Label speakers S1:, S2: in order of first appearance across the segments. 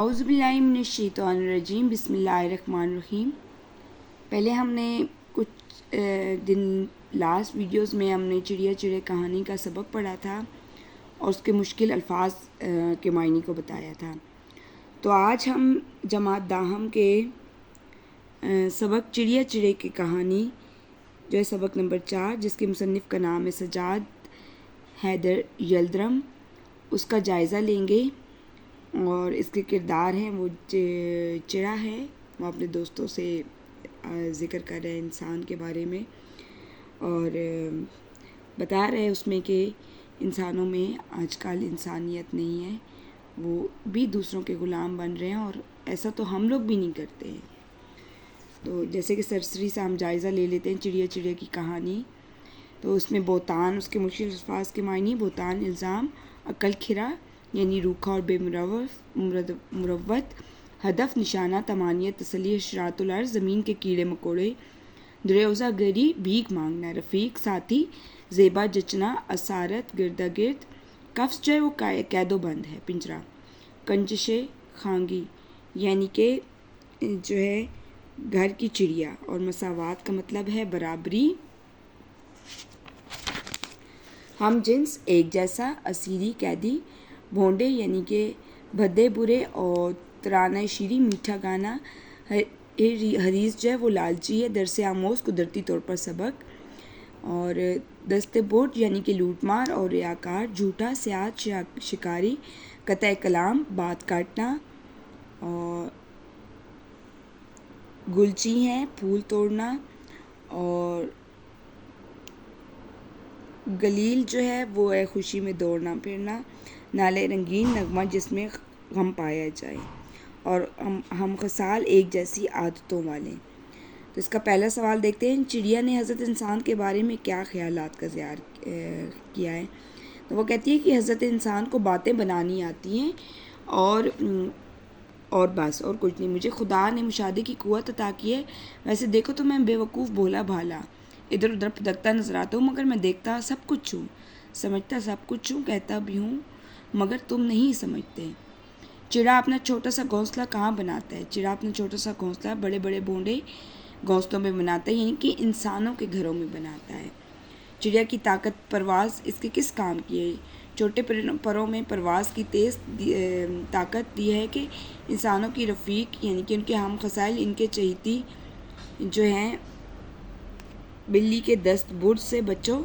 S1: اعوذ باللہ من الشیطان الرجیم، بسم اللہ الرحمن الرحیم۔ پہلے ہم نے کچھ دن لاسٹ ویڈیوز میں ہم نے چڑیا چڑے کہانی کا سبق پڑھا تھا اور اس کے مشکل الفاظ کے معنی کو بتایا تھا۔ تو آج ہم جماعت داہم کے سبق چڑیا چڑے کی کہانی جو ہے سبق نمبر 4، جس کے مصنف کا نام ہے سجاد حیدر یلدرم، اس کا جائزہ لیں گے۔ اور اس کے کردار ہیں، وہ چڑا ہے، وہ اپنے دوستوں سے ذکر کر رہے ہیں انسان کے بارے میں، اور بتا رہے ہیں اس میں کہ انسانوں میں آج کل انسانیت نہیں ہے، وہ بھی دوسروں کے غلام بن رہے ہیں، اور ایسا تو ہم لوگ بھی نہیں کرتے ہیں۔ تو جیسے کہ سرسری سے ہم جائزہ لے لیتے ہیں چڑیا چڑیا کی کہانی۔ تو اس میں بہتان، اس کے مشکل الفاظ کے معنی: بہتان الزام، عقل کھرا یعنی روکھا اور بے مروت، ہدف نشانہ تمانیت تسلی اشراط الارض، زمین کے کیڑے مکوڑے، دریوزہ گری بھیک مانگنا، رفیق ساتھی، زیبا جچنا، اسارت گردا گرد، قفس جو ہے وہ قید و بند ہے، پنجرہ، کنجش خانگی یعنی کہ جو ہے گھر کی چڑیا، اور مساوات کا مطلب ہے برابری، ہم جنس، ایک جیسا، اسیری قیدی، بھونڈے یعنی کہ بھدے برے، اور ترانہ شیریں میٹھا گانا، حریص جو ہے وہ لالچی ہے، درس آموز قدرتی طور پر سبق، اور دست برد یعنی کہ لوٹ مار، اور ریاکار جھوٹا، سیاحت شکاری، قطع کلام بات کاٹنا، اور گلچی ہیں پھول توڑنا، اور گلیل جو ہے وہ ہے خوشی میں دوڑنا پھرنا، نالے رنگین نغمہ جس میں غم پایا جائے، اور ہم خصال ایک جیسی عادتوں والے۔ تو اس کا پہلا سوال دیکھتے ہیں، چڑیا نے حضرت انسان کے بارے میں کیا خیالات کا اظہار کیا ہے؟ تو وہ کہتی ہے کہ حضرت انسان کو باتیں بنانی آتی ہیں اور بس اور کچھ نہیں، مجھے خدا نے مشاہدے کی قوت عطا کی ہے، ویسے دیکھو تو میں بے وقوف بھولا بھالا ادھر ادھر پھدکتا نظر آتا ہوں، مگر میں دیکھتا سب کچھ ہوں، سمجھتا سب کچھ ہوں، کہتا بھی ہوں، مگر تم نہیں سمجھتے۔ چڑا اپنا چھوٹا سا گھونسلہ کہاں بناتا ہے؟ چڑا اپنا چھوٹا سا گھونسلہ بڑے بڑے بھونڈے گھونسلوں میں بناتا ہے، یعنی کہ انسانوں کے گھروں میں بناتا ہے۔ چڑیا کی طاقت پرواز اس کے کس کام کی ہے؟ چھوٹے پروں میں پرواز کی تیز طاقت دی ہے کہ انسانوں کی رفیق یعنی کہ ان کے ہم خصائل، ان کے چہیتی جو ہیں بلی کے دست برد سے بچو۔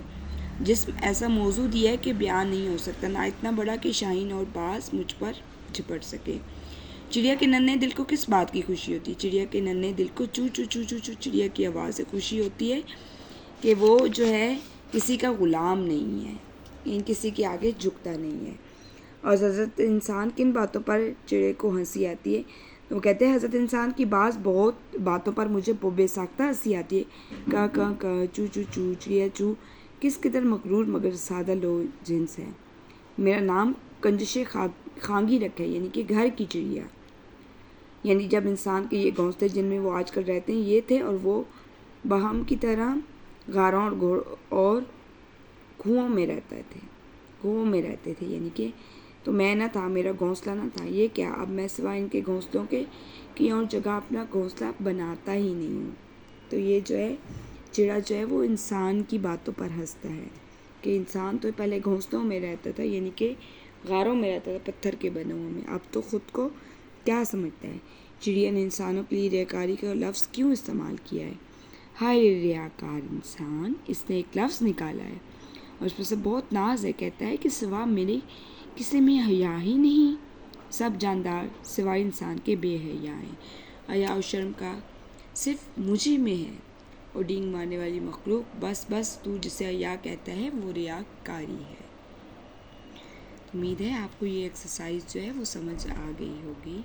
S1: جسم ایسا موضوع دیا ہے کہ بیان نہیں ہو سکتا، نہ اتنا بڑا کہ شاہین اور باز مجھ پر جھپٹ سکے۔ چڑیا کے ننھے دل کو کس بات کی خوشی ہوتی ہے؟ چڑیا کے ننھے دل کو چو چو چو چو چو چڑیا کی آواز سے خوشی ہوتی ہے کہ وہ جو ہے کسی کا غلام نہیں ہے، یعنی کسی کے آگے جھکتا نہیں ہے۔ اور حضرت انسان کن باتوں پر چڑے کو ہنسی آتی ہے؟ تو وہ کہتے ہیں حضرت انسان کی بہت باتوں پر مجھے بے ساختہ ہنسی آتی ہے، کا چو چو چو چڑیا چو کس قدر مغرور مگر سادہ لو جنس ہے، میرا نام کنجش خانگی رکھا ہے، یعنی کہ گھر کی چڑیا، یعنی جب انسان کے یہ گھونسلے جن میں وہ آج کل رہتے ہیں یہ تھے، اور وہ باہم کی طرح غاروں اور کنوؤں میں رہتے تھے، یعنی کہ تو میں نہ تھا، میرا گھونسلہ نہ تھا، یہ کیا، اب میں سوائے ان کے گھونسلوں کے کہیں اور جگہ اپنا گھونسلہ بناتا ہی نہیں ہوں۔ تو یہ جو ہے چڑا جو ہے وہ انسان کی باتوں پر ہنستا ہے کہ انسان تو پہلے گھونسلوں میں رہتا تھا، یعنی کہ غاروں میں رہتا تھا، پتھر کے بنے ہوئے میں، اب تو خود کو کیا سمجھتا ہے۔ چڑیا نے انسانوں کے لیے ریاکاری کا لفظ کیوں استعمال کیا ہے؟ ہائے ریاکار انسان، اس نے ایک لفظ نکالا ہے اور اس پر سے بہت ناز ہے، کہتا ہے کہ سوا میرے کسی میں حیا ہی نہیں، سب جاندار سوائے انسان کے بے حیا ہیں، حیا و شرم کا صرف مجھے میں ہے، اور ڈینگ مارنے والی مخلوق، بس تو جسے حیا کہتا ہے وہ ریاکاری ہے۔ امید ہے آپ کو یہ ایکسرسائز جو ہے وہ سمجھ آ گئی ہوگی۔